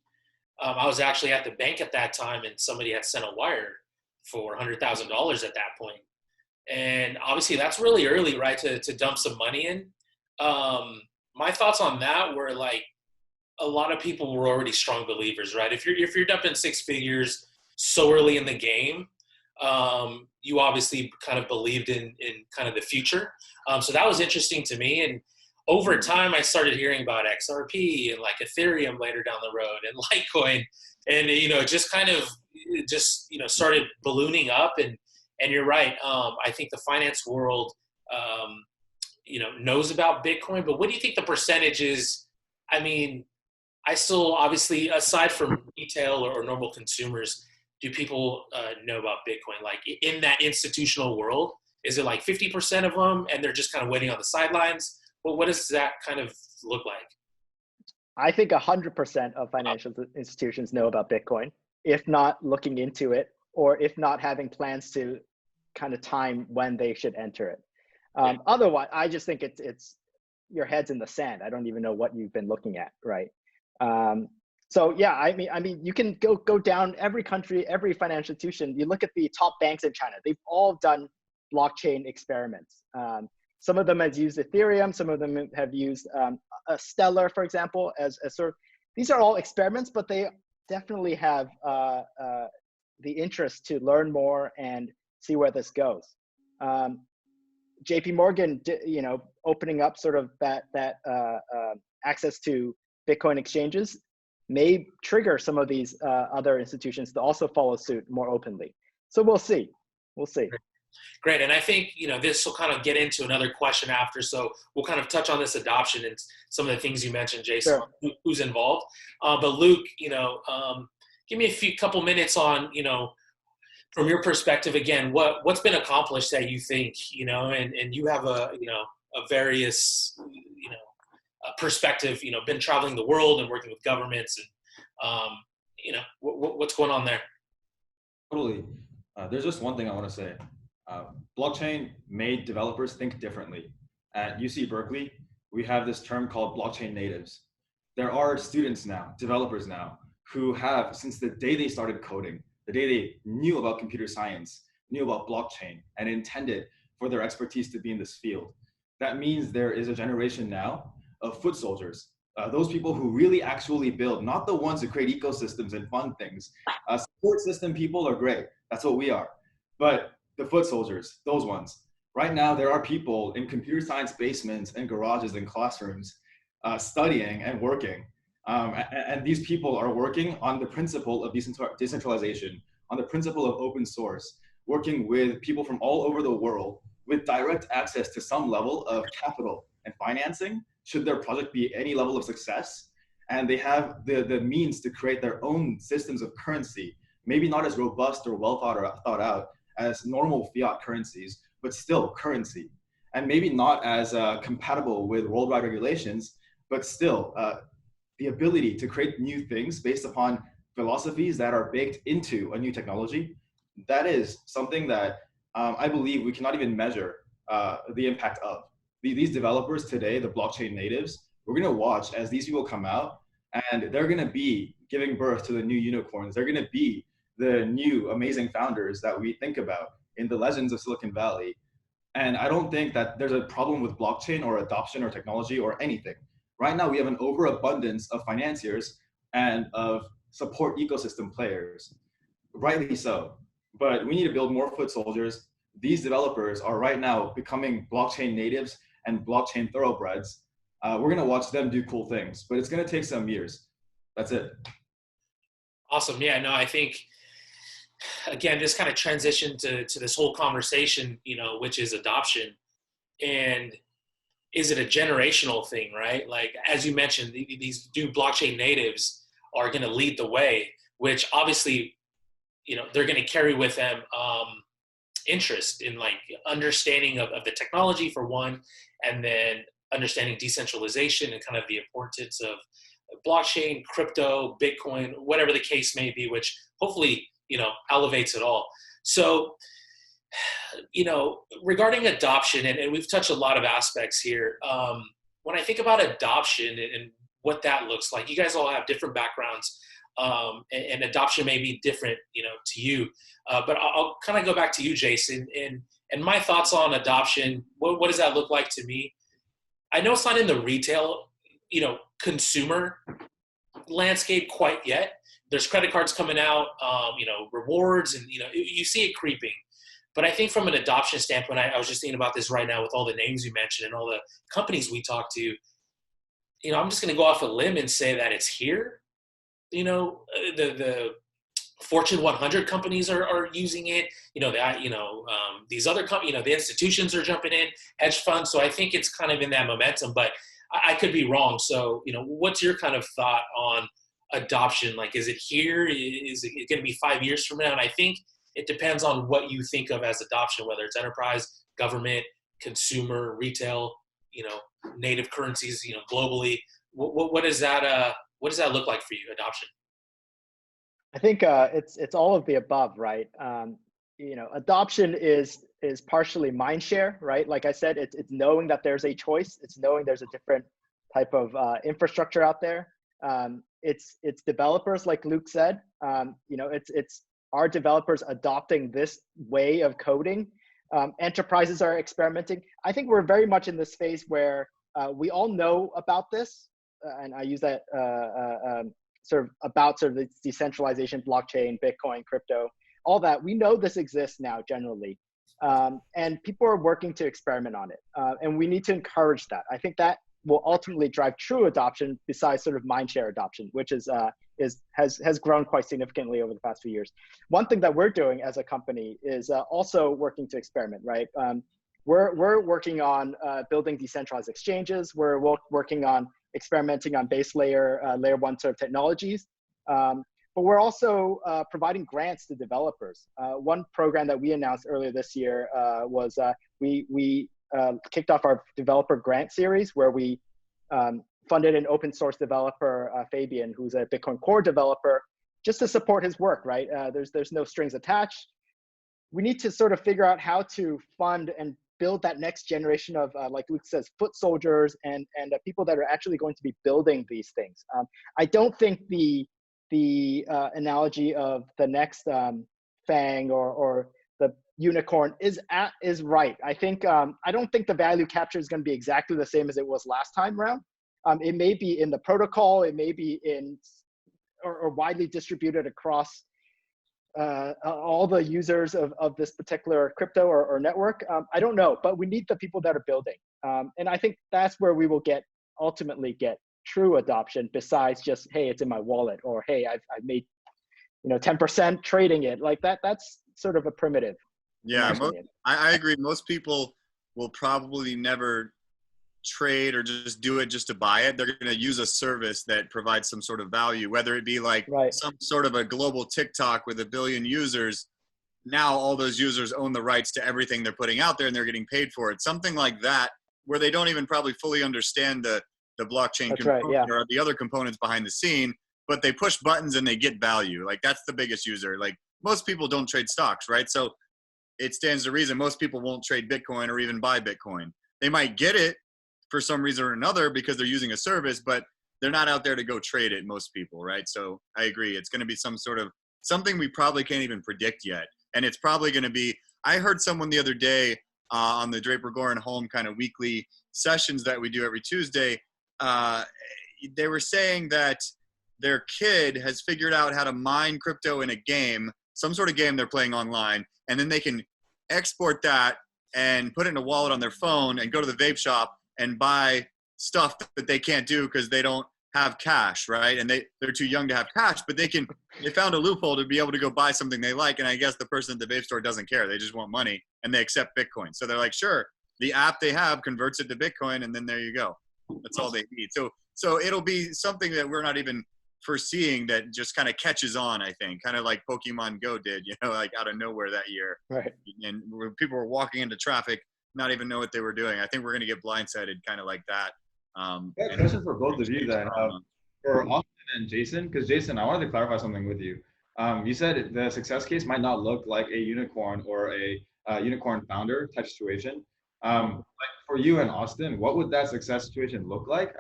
I was actually at the bank at that time, and somebody had sent a wire for $100,000 at that point. And obviously that's really early, right, to dump some money in. My thoughts on that were, like, a lot of people were already strong believers, right? If you're dumping 6 figures so early in the game, you obviously kind of believed in kind of the future. So that was interesting to me. And over time, I started hearing about XRP and like Ethereum later down the road and Litecoin, and just kind of started ballooning up. And you're right. I think the finance world knows about Bitcoin, but what do you think the percentage is? I mean, I still, obviously, aside from retail or normal consumers, do people know about Bitcoin? Like, in that institutional world, is it like 50% of them and they're just kind of waiting on the sidelines? Well, what does that kind of look like? I think 100% of financial institutions know about Bitcoin, if not looking into it, or if not having plans to kind of time when they should enter it. Otherwise, I just think it's your head's in the sand. I don't even know what you've been looking at, right? So yeah, I mean, you can go down every country, every financial institution. You look at the top banks in China; they've all done blockchain experiments. Some of them have used Ethereum. Some of them have used a Stellar, for example, as sort of. These are all experiments, but they definitely have the interest to learn more and see where this goes. JP Morgan, opening up sort of that access to Bitcoin exchanges may trigger some of these other institutions to also follow suit more openly. So we'll see. We'll see. Great. And I think, this will kind of get into another question after. So we'll kind of touch on this adoption and some of the things you mentioned, Jason, Sure. who's involved. But Luke, give me a couple minutes on, from your perspective, again, what's been accomplished that you think, and you have a various, perspective, been traveling the world and working with governments and, what's going on there? Totally. There's just one thing I want to say. Blockchain made developers think differently. At UC Berkeley, we have this term called blockchain natives. There are students now, developers now, who have, since the day they started coding, the day they knew about computer science, knew about blockchain, and intended for their expertise to be in this field. That means there is a generation now of foot soldiers, those people who really actually build, not the ones who create ecosystems and fun things. Support system people are great. That's what we are. But the foot soldiers, those ones. Right now, there are people in computer science basements and garages and classrooms studying and working. And these people are working on the principle of decentralization, on the principle of open source, working with people from all over the world with direct access to some level of capital and financing, should their project be any level of success. And they have the means to create their own systems of currency, maybe not as robust or well thought out as normal fiat currencies, but still currency. And maybe not as compatible with worldwide regulations, but still the ability to create new things based upon philosophies that are baked into a new technology. That is something that I believe we cannot even measure the impact of. These developers today, the blockchain natives, we're going to watch as these people come out, and they're going to be giving birth to the new unicorns. They're going to be the new amazing founders that we think about in the legends of Silicon Valley. And I don't think that there's a problem with blockchain or adoption or technology or anything. Right now, we have an overabundance of financiers and of support ecosystem players, rightly so. But we need to build more foot soldiers. These developers are right now becoming blockchain natives and blockchain thoroughbreds. We're going to watch them do cool things, but it's going to take some years. That's it. Awesome. Yeah, no, I think, again, this kind of transition to this whole conversation, which is adoption. And is it a generational thing, right? Like, as you mentioned, these new blockchain natives are going to lead the way, which obviously, they're going to carry with them interest in like understanding of the technology for one, and then understanding decentralization and kind of the importance of blockchain, crypto, Bitcoin, whatever the case may be, which hopefully, elevates it all. So, regarding adoption, and we've touched a lot of aspects here. When I think about adoption and what that looks like, you guys all have different backgrounds, and adoption may be different, to you. But I'll kind of go back to you, Jason, and my thoughts on adoption. What does that look like to me? I know it's not in the retail, consumer landscape quite yet. There's credit cards coming out, rewards, and you see it creeping. But I think from an adoption standpoint, I was just thinking about this right now with all the names you mentioned and all the companies we talked to. I'm just going to go off a limb and say that it's here. The Fortune 100 companies are using it. These other companies, the institutions are jumping in, hedge funds. So I think it's kind of in that momentum, but I could be wrong. So, what's your kind of thought on adoption? Like, is it here? Is it going to be 5 years from now? And I think it depends on what you think of as adoption, whether it's enterprise, government, consumer, retail, native currencies, globally. What does that look like for you, adoption? I think it's all of the above, right? Adoption is partially mind share, right? Like I said, it's knowing that there's a choice. It's knowing there's a different type of infrastructure out there. It's developers, like Luke said. It's our developers adopting this way of coding. Enterprises are experimenting. I think we're very much in this phase where we all know about this, and I use that sort of the decentralization, blockchain, Bitcoin, crypto, all that. We know this exists now generally, and people are working to experiment on it, and we need to encourage that. I think that will ultimately drive true adoption besides sort of mindshare adoption, which is has grown quite significantly over the past few years. One thing that we're doing as a company is also working to experiment, right? We're working on building decentralized exchanges. We're working on experimenting on base layer, layer one sort of technologies. But we're also providing grants to developers. One program that we announced earlier this year was we kicked off our developer grant series, where we funded an open source developer, Fabian, who's a Bitcoin Core developer, just to support his work, right? There's no strings attached. We need to sort of figure out how to fund and build that next generation of, like Luke says, foot soldiers and people that are actually going to be building these things. I don't think the analogy of the next FANG or the unicorn is right. I think I don't think the value capture is going to be exactly the same as it was last time around. It may be in the protocol, it may be in or widely distributed across all the users of this particular crypto or network. I don't know, but we need the people that are building, and I think that's where we will ultimately get true adoption, besides just, hey, it's in my wallet, or hey, I've made 10% trading it. Like that's sort of a primitive. Yeah, I agree. Most people will probably never trade or just do it just to buy it. They're going to use a service that provides some sort of value, whether it be like some sort of a global TikTok with 1 billion users. Now all those users own the rights to everything they're putting out there, and they're getting paid for it. Something like that, where they don't even probably fully understand the blockchain component or the other components behind the scene, but they push buttons and they get value. Like that's the biggest user. Like most people don't trade stocks, right? So it stands to reason most people won't trade Bitcoin or even buy Bitcoin. They might get it for some reason or another because they're using a service, but they're not out there to go trade it, most people, right? So I agree. It's going to be something we probably can't even predict yet. And it's probably going to be, I heard someone the other day on the Draper Goren Home kind of weekly sessions that we do every Tuesday. They were saying that their kid has figured out how to mine crypto in a game, some sort of game they're playing online, and then they can export that and put it in a wallet on their phone and go to the vape shop and buy stuff that they can't do because they don't have cash, right? And they're too young to have cash, but they found a loophole to be able to go buy something they like. And I guess the person at the vape store doesn't care. They just want money and they accept Bitcoin. So they're like, sure, the app they have converts it to Bitcoin, and then there you go. That's all they need. So it'll be something that we're not even foreseeing, that just kind of catches on, I think, kind of like Pokemon Go did, like out of nowhere that year. Right. And where people were walking into traffic, not even know what they were doing. I think we're going to get blindsided kind of like that. I have a question for both of you then. For Austin and Jason, because Jason, I wanted to clarify something with you. You said the success case might not look like a unicorn or a unicorn founder type situation. Like for you and Austin, what would that success situation look like?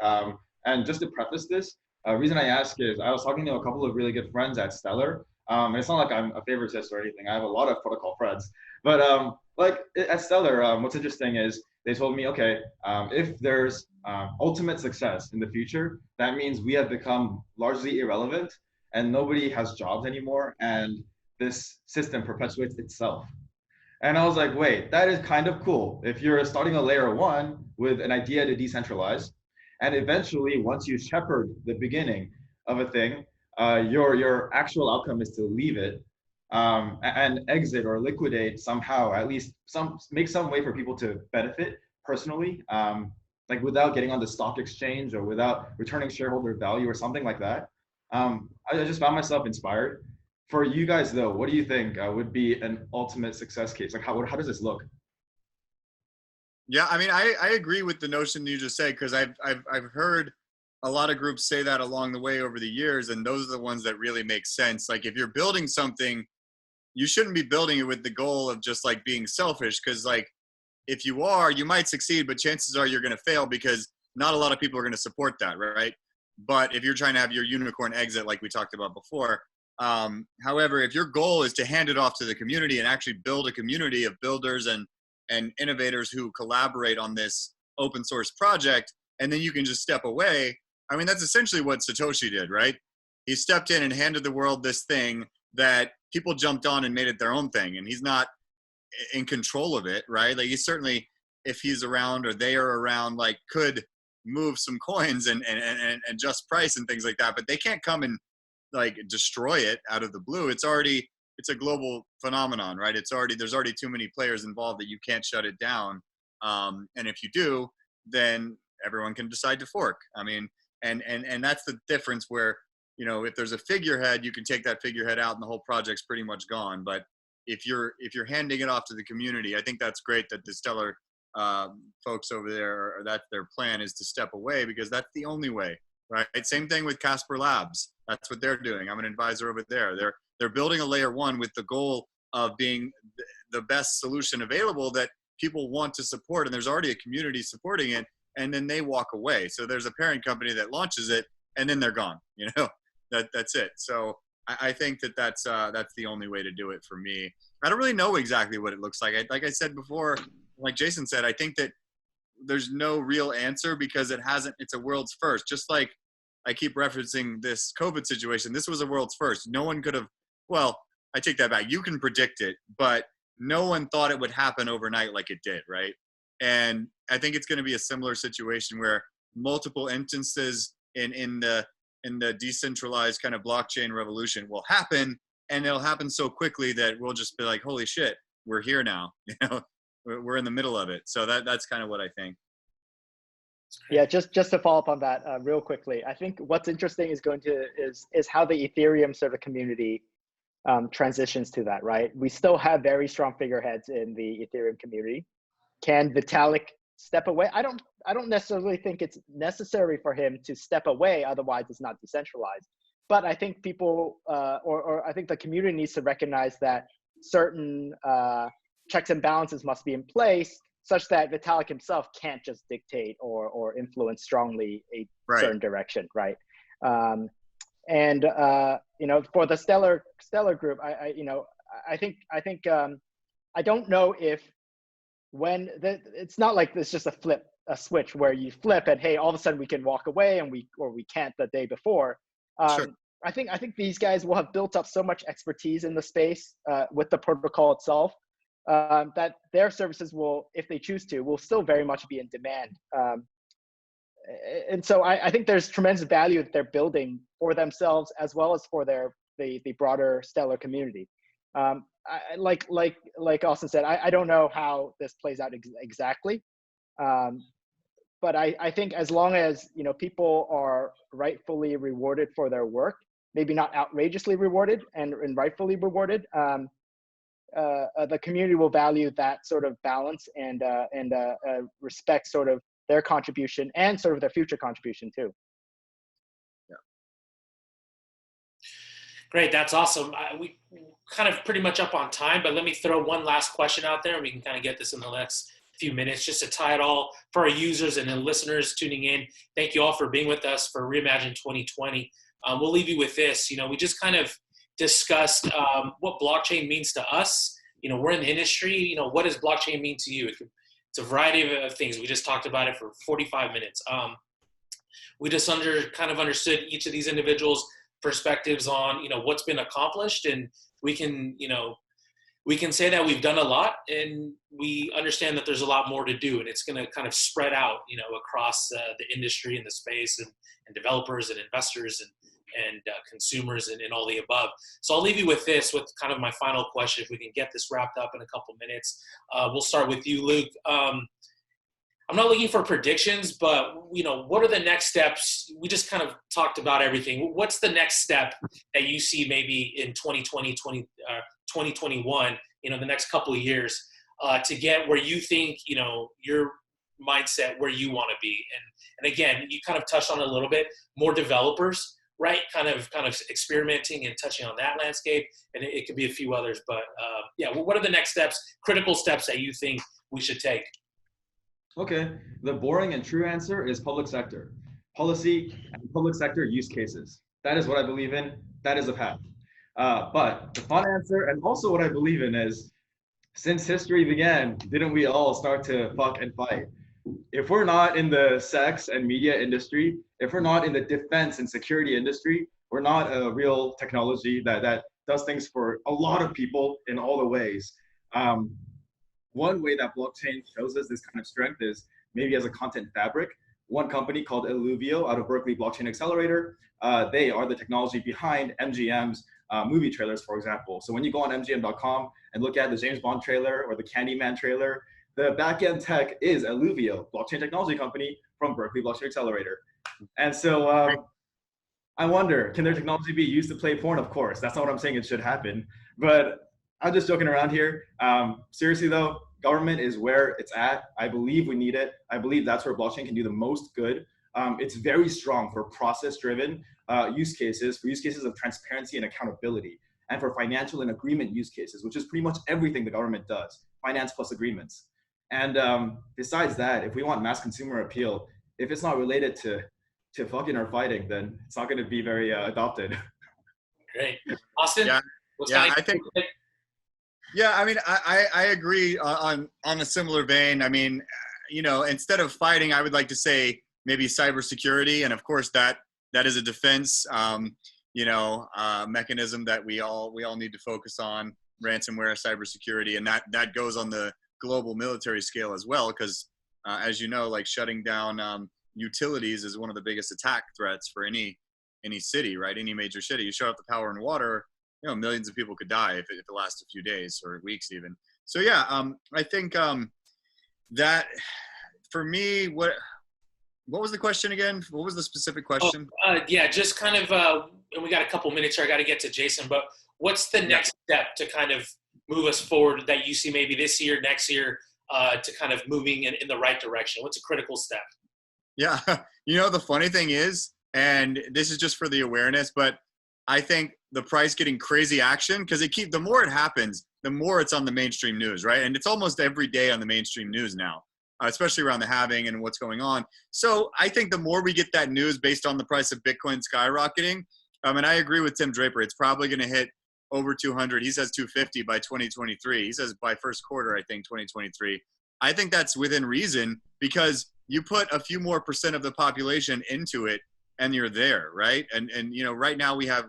And just to preface this, reason I ask is I was talking to a couple of really good friends at Stellar. And it's not like I'm a favoritist or anything. I have a lot of protocol friends. But like at Stellar, what's interesting is they told me, okay, if there's ultimate success in the future, that means we have become largely irrelevant and nobody has jobs anymore, and this system perpetuates itself. And I was like, wait, that is kind of cool. If you're starting a layer one with an idea to decentralize, and eventually once you shepherd the beginning of a thing, your actual outcome is to leave it and exit or liquidate somehow, at least make some way for people to benefit personally, like without getting on the stock exchange or without returning shareholder value or something like that. I just found myself inspired. For you guys though, what do you think would be an ultimate success case? Like how does this look? Yeah, I mean, I agree with the notion you just said, because I've heard a lot of groups say that along the way over the years, and those are the ones that really make sense. Like if you're building something, you shouldn't be building it with the goal of just like being selfish, because like if you are, you might succeed, but chances are you're going to fail because not a lot of people are going to support that, right? But if you're trying to have your unicorn exit, like we talked about before, however, if your goal is to hand it off to the community and actually build a community of builders and innovators who collaborate on this open source project, and then you can just step away. I mean, that's essentially what Satoshi did, right? He stepped in and handed the world this thing that people jumped on and made it their own thing. And he's not in control of it, right? Like he certainly, if he's around or they are around, like could move some coins and adjust price and things like that, but they can't come and like destroy it out of the blue. It's a global phenomenon, right? There's already too many players involved that you can't shut it down. And if you do, then everyone can decide to fork. I mean, and that's the difference where, you know, if there's a figurehead, you can take that figurehead out and the whole project's pretty much gone. But if you're handing it off to the community, I think that's great that the Stellar folks over there, or that their plan is to step away, because that's the only way, right? Same thing with Casper Labs. That's what they're doing. I'm an advisor over there. They're building a layer one with the goal of being the best solution available that people want to support, and there's already a community supporting it, and then they walk away. So there's a parent company that launches it, and then they're gone. You know, that's it. So I think that's the only way to do it for me. I don't really know exactly what it looks like. Like I said before, like Jason said, I think that there's no real answer because it's a world's first. Just like I keep referencing this COVID situation, this was a world's first. No one could have, well, I take that back. You can predict it, but no one thought it would happen overnight like it did, right? And I think it's going to be a similar situation where multiple instances in the decentralized kind of blockchain revolution will happen, and it'll happen so quickly that we'll just be like, holy shit, we're here now. You know, we're in the middle of it. So that's kind of what I think. Yeah, just to follow up on that real quickly, I think what's interesting is how the Ethereum sort of community transitions to that, right? We still have very strong figureheads in the Ethereum community. Can Vitalik step away? I don't necessarily think it's necessary for him to step away, otherwise it's not decentralized. But I think people, or I think the community needs to recognize that certain checks and balances must be in place, such that Vitalik himself can't just dictate or influence strongly a certain direction, right? And you know, for the Stellar Group, I think I don't know if it's not like it's just a switch where you flip and hey, all of a sudden we can walk away and we can't the day before. Sure. I think these guys will have built up so much expertise in the space with the protocol itself that their services will, if they choose to, will still very much be in demand. And so I think there's tremendous value that they're building for themselves as well as for the broader Stellar community. Like Austin said, I don't know how this plays out exactly, but I think as long as, you know, people are rightfully rewarded for their work, maybe not outrageously rewarded and rightfully rewarded, the community will value that sort of balance and respect sort of their contribution and sort of their future contribution too. Yeah. Great, that's awesome. We kind of pretty much up on time, but let me throw one last question out there and we can kind of get this in the next few minutes just to tie it all for our users and the listeners tuning in. Thank you all for being with us for Reimagine 2020. We'll leave you with this. You know, we just kind of discussed what blockchain means to us. You know, we're in the industry. You know, what does blockchain mean to you? It's a variety of things. We just talked about it for 45 minutes. We just kind of understood each of these individuals' perspectives on, you know, what's been accomplished, and we can say that we've done a lot, and we understand that there's a lot more to do, and it's going to kind of spread out, you know, across the industry and the space, and developers and investors and consumers and all the above. So I'll leave you with this, with kind of my final question. If we can get this wrapped up in a couple minutes, we'll start with you, Luke. I'm not looking for predictions, but, you know, what are the next steps? We just kind of talked about everything. What's the next step that you see maybe in 2020, 2021, you know, the next couple of years to get where you think, you know, your mindset where you want to be? And again, you kind of touched on it a little bit, more developers, right? Kind of experimenting and touching on that landscape, and it could be a few others. But yeah, what are the next steps, critical steps that you think we should take? Okay, the boring and true answer is public sector. Policy and public sector use cases. That is what I believe in. That is the path. But the fun answer, and also what I believe in, is since history began, didn't we all start to fuck and fight? If we're not in the sex and media industry, if we're not in the defense and security industry, we're not a real technology that does things for a lot of people in all the ways. One way that blockchain shows us this kind of strength is maybe as a content fabric, one company called Illuvio out of Berkeley Blockchain Xcelerator. They are the technology behind MGM's movie trailers, for example. So when you go on MGM.com and look at the James Bond trailer or the Candyman trailer, the backend tech is Illuvio, blockchain technology company from Berkeley Blockchain Accelerator. And so I wonder, can their technology be used to play porn? Of course, that's not what I'm saying it should happen. But I'm just joking around here. Seriously though, government is where it's at. I believe we need it. I believe that's where blockchain can do the most good. It's very strong for process-driven use cases, for use cases of transparency and accountability, and for financial and agreement use cases, which is pretty much everything the government does, finance plus agreements. And besides that, if we want mass consumer appeal, if it's not related to fucking or fighting, then it's not going to be very adopted. Great. Austin? I think, yeah, I mean, I agree on a similar vein. I mean, you know, instead of fighting, I would like to say maybe cybersecurity. And of course that is a defense, mechanism that we all need to focus on, ransomware, cybersecurity. And that goes on the global military scale as well. Because as you know, like shutting down utilities is one of the biggest attack threats for any city, right? Any major city. You shut off the power and water, you know, millions of people could die if it lasts a few days or weeks even. So yeah, I think that for me, what was the question again? What was the specific question? Yeah, just kind of, and we got a couple minutes here. I got to get to Jason, but what's the next step to kind of move us forward that you see maybe this year, next year, to kind of moving in the right direction? What's a critical step? Yeah, you know, the funny thing is, and this is just for the awareness, but I think the price getting crazy action, because the more it happens, the more it's on the mainstream news, right? And it's almost every day on the mainstream news now, especially around the halving and what's going on. So I think the more we get that news based on the price of Bitcoin skyrocketing, and I agree with Tim Draper, it's probably going to hit over 200. He says 250 by 2023. He says by first quarter, I think 2023. I think that's within reason, because you put a few more % of the population into it and you're there, right? And you know, right now we have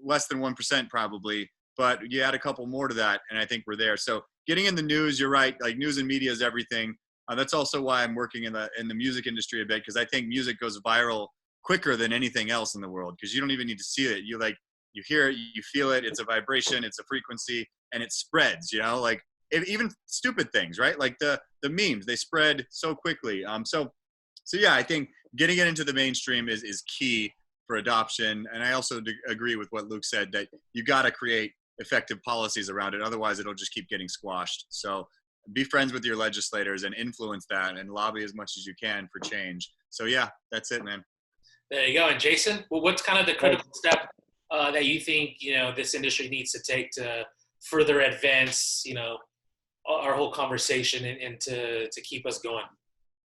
less than 1% probably, but you add a couple more to that and I think we're there. So getting in the news, you're right, like news and media is everything. That's also why I'm working in the music industry a bit, because I think music goes viral quicker than anything else in the world, because you don't even need to see it. You hear it, you feel it, it's a vibration, it's a frequency, and it spreads, you know, like even stupid things, right? Like the memes, they spread so quickly. So yeah, I think getting it into the mainstream is key for adoption. And I also agree with what Luke said, that you got to create effective policies around it. Otherwise it'll just keep getting squashed. So be friends with your legislators and influence that and lobby as much as you can for change. So yeah, that's it, man. There you go. And Jason, well, what's kind of the critical step that you think, you know, this industry needs to take to further advance, you know, our whole conversation and to keep us going?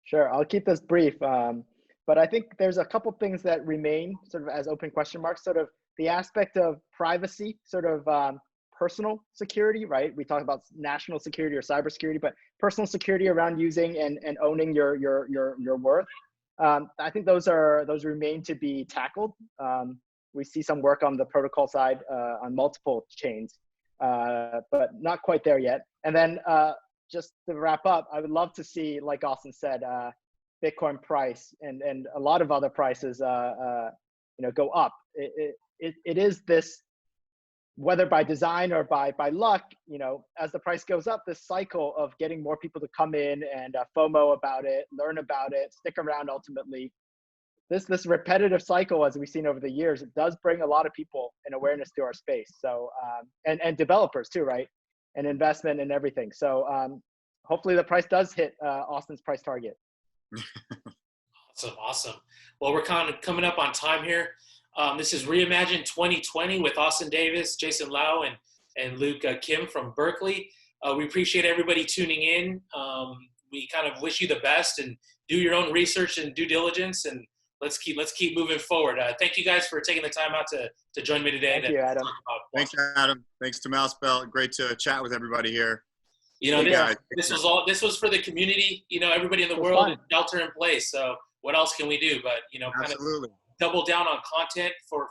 Sure, I'll keep this brief. But I think there's a couple things that remain sort of as open question marks, sort of the aspect of privacy, sort of personal security, right? We talk about national security or cybersecurity, but personal security around using and owning your worth. I think those remain to be tackled. We see some work on the protocol side on multiple chains, but not quite there yet. And then just to wrap up, I would love to see, like Austin said, Bitcoin price and a lot of other prices, go up. It is this, whether by design or by luck, you know, as the price goes up, this cycle of getting more people to come in and FOMO about it, learn about it, stick around ultimately. This repetitive cycle, as we've seen over the years, it does bring a lot of people and awareness to our space. So, and developers too, right? And investment and everything. So hopefully the price does hit Austin's price target. Awesome. Well, we're kind of coming up on time here. This is Reimagine 2020 with Austin Davis, Jason Lau, and Luke Kim from Berkeley. We appreciate everybody tuning in. We kind of wish you the best, and do your own research and due diligence, and let's keep moving forward. Thank you guys for taking the time out to join me today. Thank you, Adam. Thanks, Adam. Thanks to MouseBelt. Great to chat with everybody here. You know, this was for the community. You know, everybody in the world is shelter in place. So what else can we do? But you know, kind of double down on content for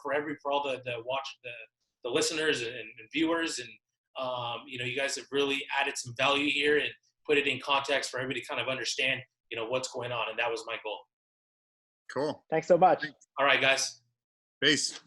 all the listeners and viewers, and you know, you guys have really added some value here and put it in context for everybody to kind of understand, what's going on. And that was my goal. Cool. Thanks so much. All right, guys. Peace.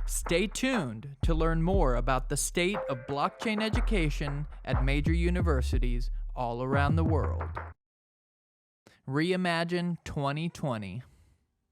Stay tuned to learn more about the state of blockchain education at major universities all around the world. Reimagine 2020.